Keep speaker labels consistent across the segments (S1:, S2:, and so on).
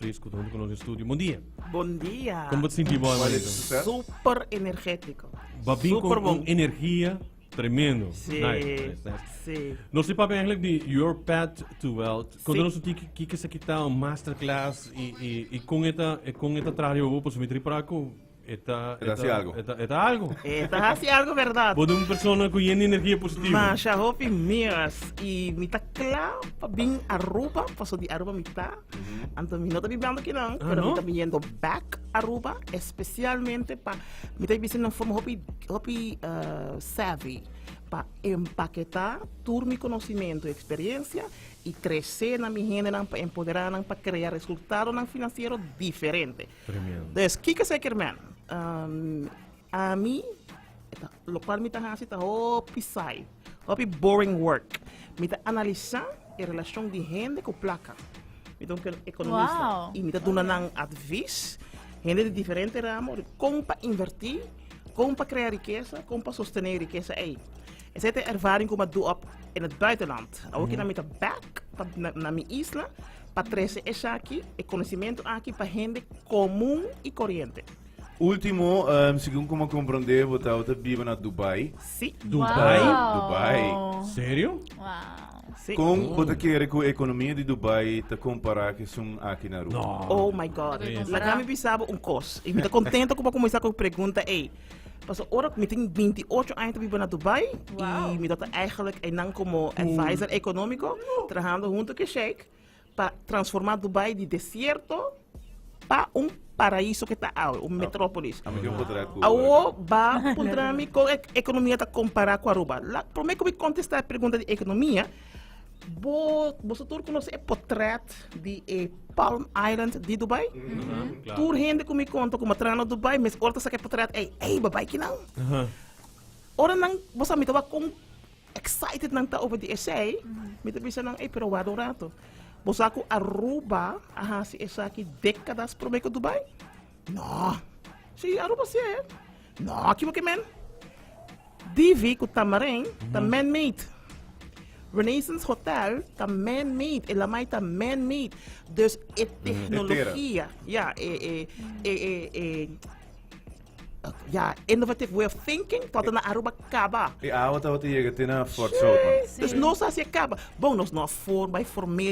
S1: fresco junto con los estudios. Buen día.
S2: Bom dia.
S1: ¿Cómo te sentís vos, hermanito?
S2: Super energético.
S1: Va bien
S2: Super
S1: con energía tremendo.
S2: Sí,
S1: Nice.
S2: sí.
S1: Não sei para eigenlijk die Your Path to Wealth. Quando nós que se kita um masterclass e com esta trabalho para subir para algo. Eta algo.
S2: Eta hace algo, verdade.
S1: Pode uma pessoa com energia positiva.
S2: Mas a roupa minhas e me tá claro para vir Aruba, passo de Aruba me tá. Então me não tá vivendo aqui não, pero me tá vindo back Aruba, especialmente para me tá vivendo de forma hopi savvy, para empaquetar todo meu conhecimento e experiência e crescer na minha renda, para empoderar, para criar resultados financeiros diferentes.
S1: Tremendo.
S2: Então, o que você quer, man? A mim, o qual me está fazendo hopi sai, hopi boring work. Me está analisando a relação de renda com placa. Me está economista e me está dando advice, renda de diferentes ramos, como para invertir, como para criar riqueza, como para sostener riqueza. Essa é a ervaring que eu doe in het buitenland. Ook na met back na minha isla, para trazer esse aqui, o conhecimento aqui para gente comum e corrente.
S3: Último, segundo como compreender, você vive na Dubai.
S2: Sim.
S3: Dubai.
S1: Sério?
S4: Wow.
S2: Sim.
S3: Como você quer que a economia de Dubai te comparar que são aqui na rua?
S1: No.
S2: Oh my God. Lá me pensava coisa. E me está contente com começar com a pergunta. Pas ora, ik ben 28 anos vivo na Dubai e me dá eigenlijk en como advisor econômico, trabalhando junto com o Sheikh para transformar Dubai de deserto para paraíso que está aí, metrópolis. Awo ba pundrami com a economia tá comparar com a Aruba. Para mim que me contestar a pergunta de economia, você todos conhece o portrait de Palm Island de Dubai? Tour gente que me conta como trabalha no Dubai, mas outra sabe que portrait babai que não. Ora não, você me tava com excited não tá over the essay, me tava pensando pero o adorato. Você com Aruba, se essa aqui décadas para o Dubai? Não. Sim, Aruba sim. Não, aqui o que men? Divi com Tamarém, tá man-made. Renaissance Hotel tá man-made, ela mais tá man-made. Dus a tecnologia, innovative way of thinking, tot na Aruba acaba.
S3: E a outra chega tem na Fort South.
S2: Dus nós assim acaba. Bom, nós não vai formar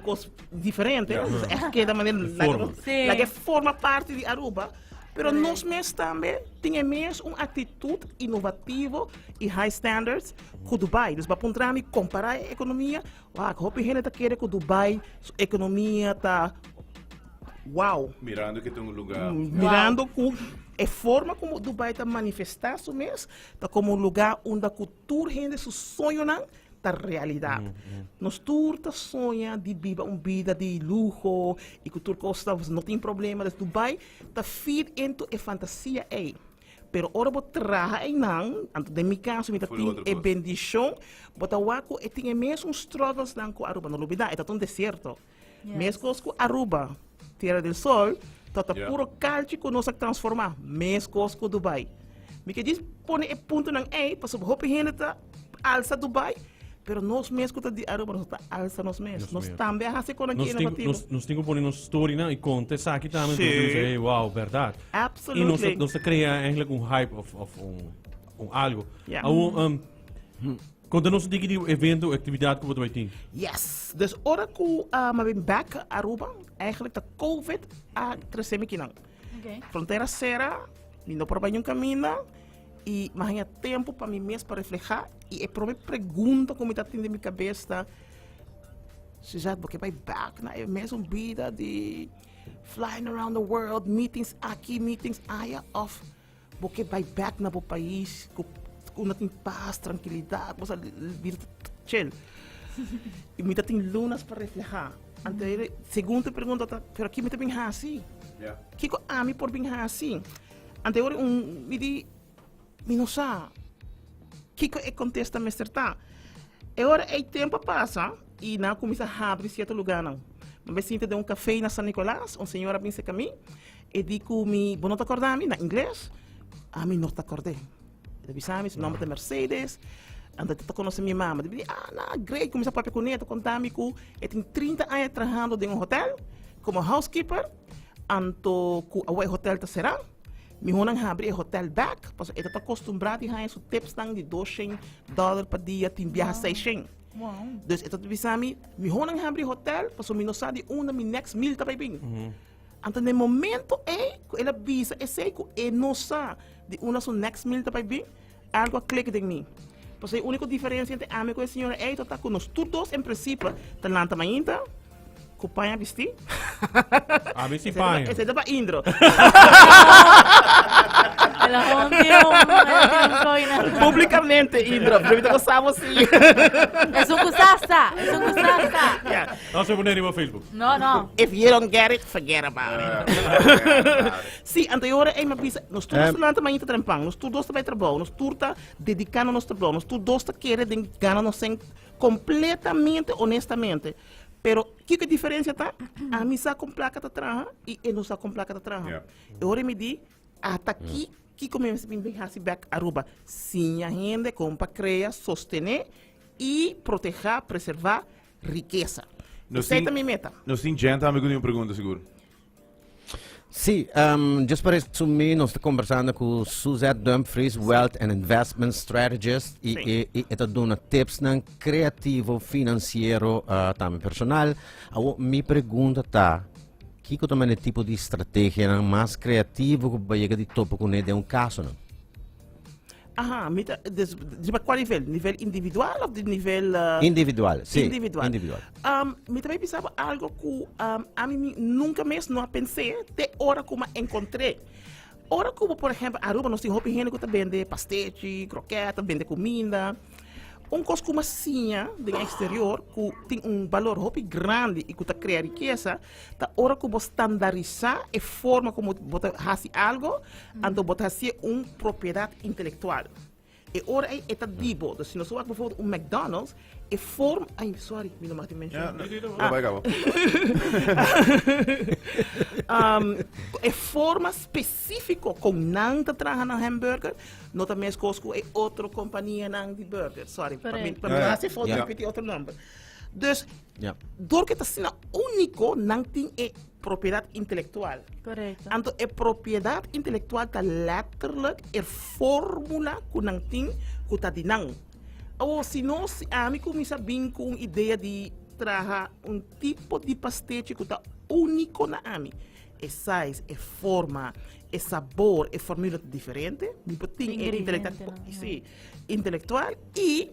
S2: coisa diferente, é que da maneira que forma parte de Aruba. Pero nós mesmos também temos uma atitude inovativa e high standards com Dubai. Dus para comparar a economia, hope gente está querendo que Dubai, a economia está
S3: mirando que tem lugar.
S2: Mirando com a forma como Dubai está manifestando mesmo, está como um lugar onde a cultura gente seu sonho não da realidade. Nós todos sonhamos de viver uma vida de luxo e cultura costa, não tem problema. Mas Dubai está feed into a fantasia aí. Pero ora vou trabalhar aí não, antes de meu caso, me tem a bendição, bota waco e tem mesmo struggles não com Aruba, não olvidar, é tão deserto. Mesmo com Aruba, Terra del Sol, tá puro calcio que nós transformar, mesmo com Dubai. Me que diz põe o ponto não aí, para sobre hope gente alça Dubai. Pero nós mesmos que de Aruba, nós está alça nós mesmos. Nós também há com aqui inovativo.
S1: Nós temos que pôr nossa história e conta essa aqui também. Então, wow, verdade.
S2: Absolutely.
S1: E nós criamos eigenlijk hype of algo. Conta-nos de evento, atividade que você vai ter.
S2: Yes. Dus ora que eu ben back Aruba, eigenlijk de COVID a crescer aqui não. Fronteira será, não para banho caminho. E mas tinha tempo para mim mesmo para refletir e a primeira pergunta como está tendo na minha cabeça, Suzette, porque vai back na mesma vida de flying around the world, meetings aqui, meetings aí, off, porque vai back na país com tem paz, tranquilidade, você vida chill. E me tem lunas para refletir. Ante segunda pergunta, pero aqui me tem assim. Que a mim por bem assim. Ante me di Minosa, que contesta me acertar. Agora o tempo passa e não começa a abrir certo lugar não. Mas sinto de café na São Nicolás, uma senhora vem a mim e digo me, não te acordar na inglês? A mim não te acordei. Ele disse, nome de Mercedes, anda te conhece minha mãe. Ele disse, great, começa a papai com neto, contar-me que ele tem 30 anos trabalhando em hotel, como housekeeper, anto ku away hotel ta será, mi honang abrir hotel back, paso ito tá acostumbrado a ganhar tips nang de $200 per dia, tim viaja 600.
S4: Wow.
S2: Dus ito bisami, mi honang abrir hotel, paso mi no sabe una mi next meal ta bem. Anto no momento que ela visa, sei que não sabe de una su next meal ta bem, algo clica de mim. Paso a única diferença entre a mim com a senhora é que tá com nós todos em princípio, tá lá também então. Kupanya bisti?
S1: Abis si Panyo.
S2: Ese dapat Indro.
S4: Alam ko, hindi ko na.
S2: Publicamente Indro. Dito ko samo si.
S4: Es un kusasa.
S2: Yeah.
S1: No se pone en Facebook.
S4: No.
S2: If you don't get it, forget about it. Sim, anterior é mabisa. Nós todos lá também trampang. Nós todos também trabalhamos. Nós todos dedicando nosso trabalho. Nós todos querem ganhar nos completamente honestamente. Pero, que a diferença tá? A mim está com placa de trabalho e eu não está com placa de trabalho. Eu me digo, até aqui, que começa a vir assim back Aruba. Sim, a gente compra, criar, sostener e proteger, preservar riqueza. Essa é a minha meta.
S3: Nós temos gente, amigo, uma pergunta, seguro.
S5: Sim, just para resumir, nós estamos conversando com Suzette Dumfries, Wealth and Investment Strategist, e está dando tips na criativo financeiro também personal. Minha pergunta está, que também é o tipo de estratégia mais criativo que vai chegar de topo com ele é um caso, não?
S2: De qual nível? Nível individual ou de nível...
S5: Individual, sim.
S2: Individual. Eu também pensava algo que a mim nunca mesmo não pensei, até hora que eu encontrei. Ora como, por exemplo, Aruba, nós temos gente que vende pastete, croqueta, vende comida. Coisa como assim, do exterior, que tem valor muito grande e que cria riqueza, tá hora que você standardizar a forma como você faz algo, então você faz propriedade intelectual. E ora é dibo, se nós vamos por McDonald's, é forma... Ai, sorry, me não me mencionar.
S3: Vai, acabou.
S2: É forma específica com não tá trabalhando na hambúrguer, não também é coisa que é outra companhia não de burger. Sorry, para mim se for repetir outro nome. Dus, door que está sendo único, não tem propriedade intelectual.
S4: Correto.
S2: Então, a propriedade intelectual está letterlijk a fórmula que não tem, que está de não. Ou se não, a mim começa a vir com a ideia de trazer tipo de pastete que está único na AMI. É size, é forma, é sabor, é fórmula diferente. Me tem intelectual e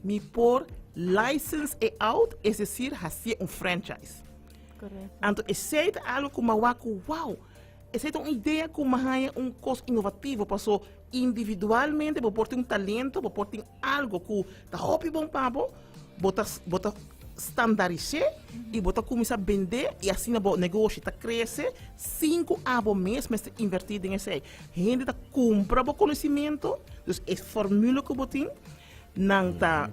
S2: me por license e out, é decir, fazer franchise.
S4: Correto.
S2: Então, esse é algo como wow, essa é uma ideia como é coisa inovativa, passou individualmente, você tem talento, você tem algo que está muito bom para você standardizar e você começa a vender e assim o negócio está crescendo 5 anos mesmo invertido em isso. A gente está comprando o conhecimento, então é fórmula que você tem, não está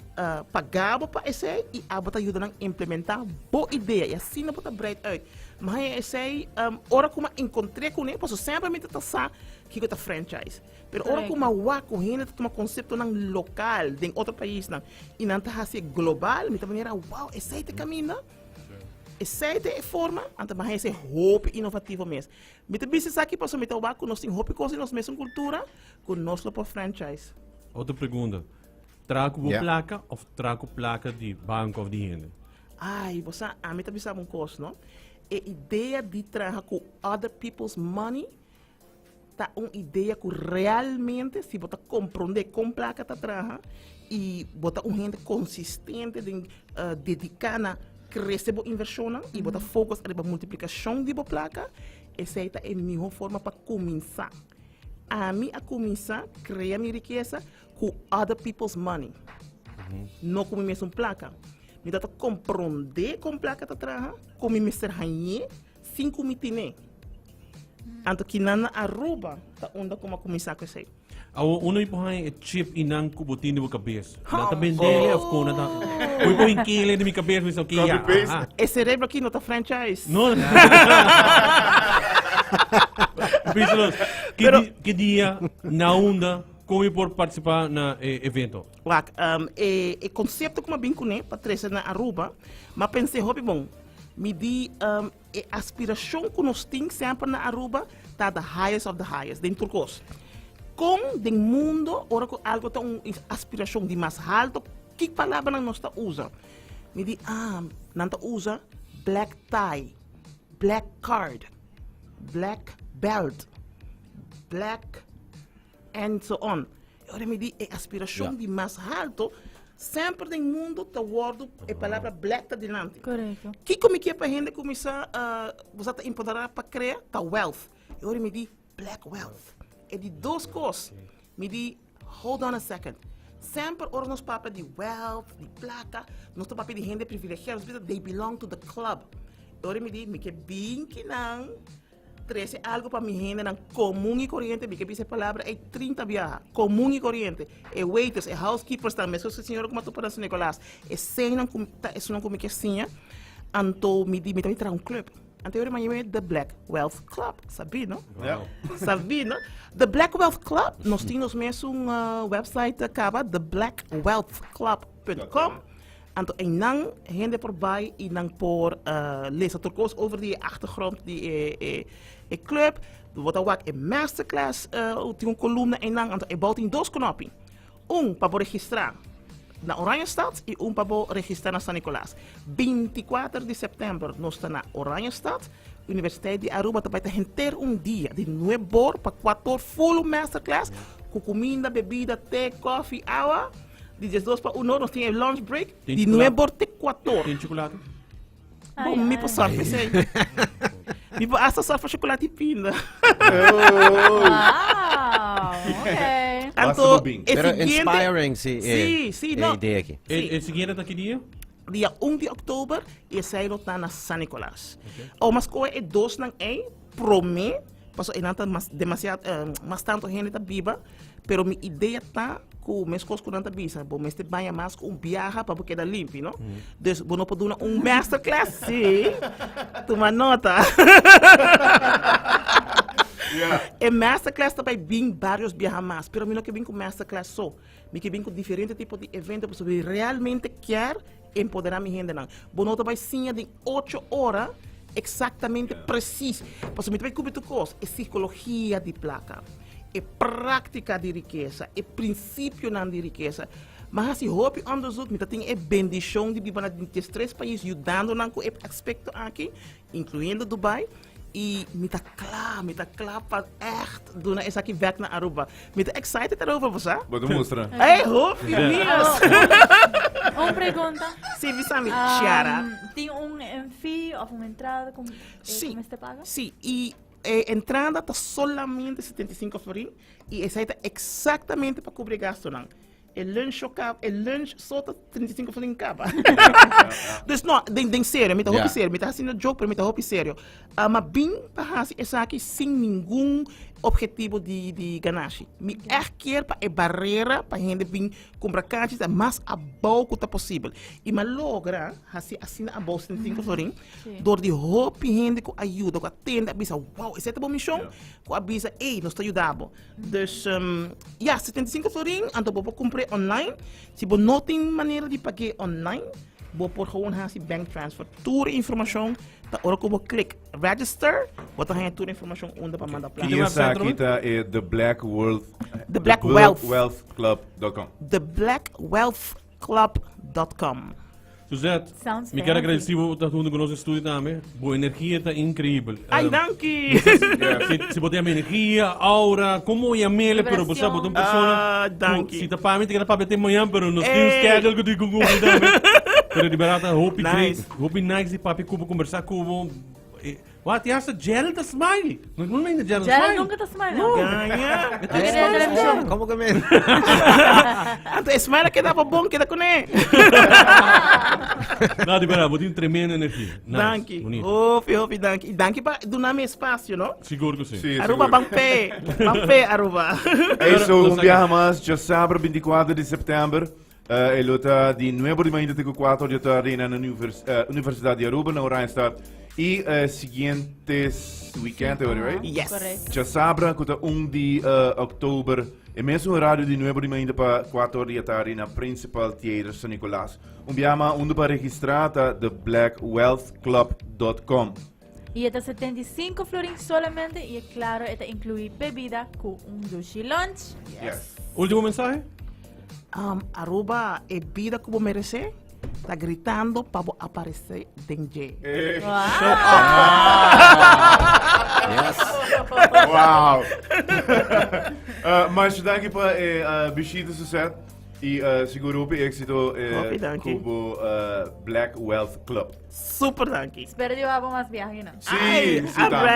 S2: pagando para isso e você ajuda a implementar boa ideia e assim você está bright out. Mas esse é hora como encontrei com ele, posso sempre me tratar que é franchise. Pero hora como a gente tem um conceito local em outro país e não está assim global, me maneira wow, esse é o caminho. Essa é a forma, então mas esse é hope inovativo mesmo. Me também se aqui posso meter o barco, nós temos hope coisa nós mesma cultura, com nós por franchise.
S1: Outra pergunta. Trago placa ou trago placa de banco ou de gente?
S2: Ai, você a mim também sabe coisa, não? A ideia de trabalhar com other people's money tá uma ideia que realmente se você compreender com placa tá trabalhar e botar gente consistente de dedicar na crescer a inversão e botar foco na multiplicação de placa, essa é a melhor forma para começar. A mim a começar criar minha riqueza com other people's money, não com minha placa. Me dá compreender com placa tá trabalhar, com minha serranha, 5 mitine. Anto que nana Aruba tá onda como começar com isso.
S1: Uno ipohay chip inang kubutin di mo cabeça. Nata bendele of ko nata. Uy po hinkile di mi cabeça miso kia.
S2: É cerebro aqui não tá franchise.
S1: No. Bisos. Que dia na onda como por participar na evento?
S2: O conceito como bem com para trazer na Aruba, mas pensei hobby bom. Me di a aspiração que nós temos sempre na Aruba está the highest of the highest, em turcos. Com o mundo, ora que algo tem uma aspiração de mais alto, que palavra nós está usa? Me di não está usa black tie, black card, black belt, black and so on. Ora me di a aspiração de mais alto. Sempre no mundo está word a palavra black está delante.
S4: Correto.
S2: Que como que é para a gente começar a você tá empoderar para criar tá wealth. Eu me di black wealth. É de duas coisas. Me di hold on a second. Sempre ora nos papas de wealth, de placa, nos papas de gente privilegiada, they belong to the club. Eu me di me que bem que não trece algo para minha gente comum e corriente, porque essa palavra é 30 viaja, comum e corriente, é waiters, é housekeepers também, se a senhora como tu para São Nicolás, é sem não como que assim, então me também terá club. Então eu me The Black Wealth Club, sabia, não? Sabia, não? The Black Wealth Club, nós temos mesmo website acaba theblackwealthclub.com. Então, en dan gente voorbij en dan por lezen turcos over die achtergrond die club. Wat ook een masterclass die een columna en dan en bouwt in dos knoppen. Para registrar na Oranjestad e para registrar na São Nicolás. 24 de setembro nós estamos na Oranjestad. Universidade de Aruba vai ter dia de 9 horas para 4 horas full masterclass com comida, bebida, té, coffee, água. De 2 para 1 nós temos lunch break. De 9 horas até 4 horas.
S1: Tem chocolate?
S2: Bom, me passar, pensei. Me passar só para chocolate e pinda.
S4: Ok.
S2: Então,
S5: Pero inspiring
S2: sim,
S5: a ideia aqui.
S1: E seguinte daqui dia?
S2: Dia 1 de outubro, e sai está na São Nicolás. O mas coisa é 2 não é, promete, passou e não está demasiado, mais tanto gente está viva, pero minha ideia está com minhas coisas que não está viva, bom, mas tem banha mais com viaja para porque dá limpo, não? Então, bom, não pode dar masterclass, sim, toma nota. E masterclass também vem vários viajar mais, pero não que vem com masterclass só, me que vem com diferentes tipos de eventos, porque realmente quer empoderar minha gente não. Bom, não também sim de 8 horas, exatamente preciso, porque me também cobrir tu coisa, é psicologia de placa. É prática de riqueza, é princípio de riqueza. Mas se houve onderzoek, me tem a bendição de viver nesses 3 países, ajudando com esse aspecto aqui, incluindo Dubai. E me tá claro para echt doen essa aqui werk na Aruba. Me tá excited daarover, você?
S3: Vou mostrar.
S2: Ei, hoop, minhas.
S4: Uma pergunta.
S2: Sim, Visami, Chiara.
S4: Tem fee ou uma entrada como
S2: Sim,
S4: se paga?
S2: sim. E a entrada está solamente 75 florin e essa está exatamente para cobrir gasto não. El lunch só está 35 florin acaba. Dus não, tem sério, me tá roupa sério, me tá fazendo joke, pero me tá roupa sério. Mas bem para fazer essa aqui sem nenhum objetivo de ganagem. Me quer para a barreira para a gente vir comprar caixas o mais a pouco tá possível. E me logra fazer assim a bolsa 35 florin, door de hoop gente com ajuda, com atende, avisa, wow, essa é a boa missão, com avisa, ei, nós está ajudando. Dus, 75 florin, então vou comprar online. Se você não tem maneira de pagar online, vou por gewoon haast bank transfer. Tour informação, tá hora que eu click register, vou ter tour informação onde para mandar plano.
S3: E essa aqui tá é theblackwealthclub.com.
S2: theblackwealthclub.com.
S1: Suzette,
S4: Sounds
S1: me quero
S4: fancy.
S1: agradecer por estar junto conosco no estúdio também. Boa energia está incrível.
S2: Ai, danke!
S1: Se botar minha energia, aura, como eu amei, pero você botou uma pessoa.
S2: Danke!
S1: Se tá para mim, tem que para bater amanhã, pero nós temos schedule que eu digo também. Pero de barata, hope
S2: Nice.
S1: nice de papi cubo conversar com What? E essa gel da smile. Não lembra de gel da
S4: Já
S1: smile?
S4: nunca está smile.
S2: Ganha!
S5: Como que mesmo?
S2: Então, smile que dava bom, que dá com ele.
S1: Não, de verdade, botinho tremenda energia. Nice,
S2: Danke!
S1: bonito.
S2: Hope, danke. E danke para donar meu espaço, não?
S1: Seguro que sim.
S3: Sim,
S2: Aruba,
S3: seguro.
S2: Bangpé, Aruba.
S3: É isso, viaja mais, já sábado 24 de setembro. Ele está de 9 de manhã até 4 de tarde na Universidade de Aruba, na Oranjestad. E siguientes weekend, right?
S2: Yes.
S4: Correct.
S3: Já sabra que tá 1 de outubro, e mesmo horário de 9 ainda para 4 da tarde na Principal Theater San Nicolás. Biama onde para registrar tá theBlackWealthClub.com.
S4: Y esta 75 florins solamente y claro, esta incluye bebida con un sushi lunch.
S3: Yes.
S1: Último mensaje?
S2: Aruba é vida como merecer. Tá gritando para aparecer dentro.
S5: Yes.
S3: Wow! Mas danke para visita Suzette e seguro op éxito
S2: danke.
S3: Cubo Black Wealth Club.
S2: Super dankie.
S4: Espero que hagamos más viajes, ¿no?
S3: Sim,
S2: I'm
S3: tá.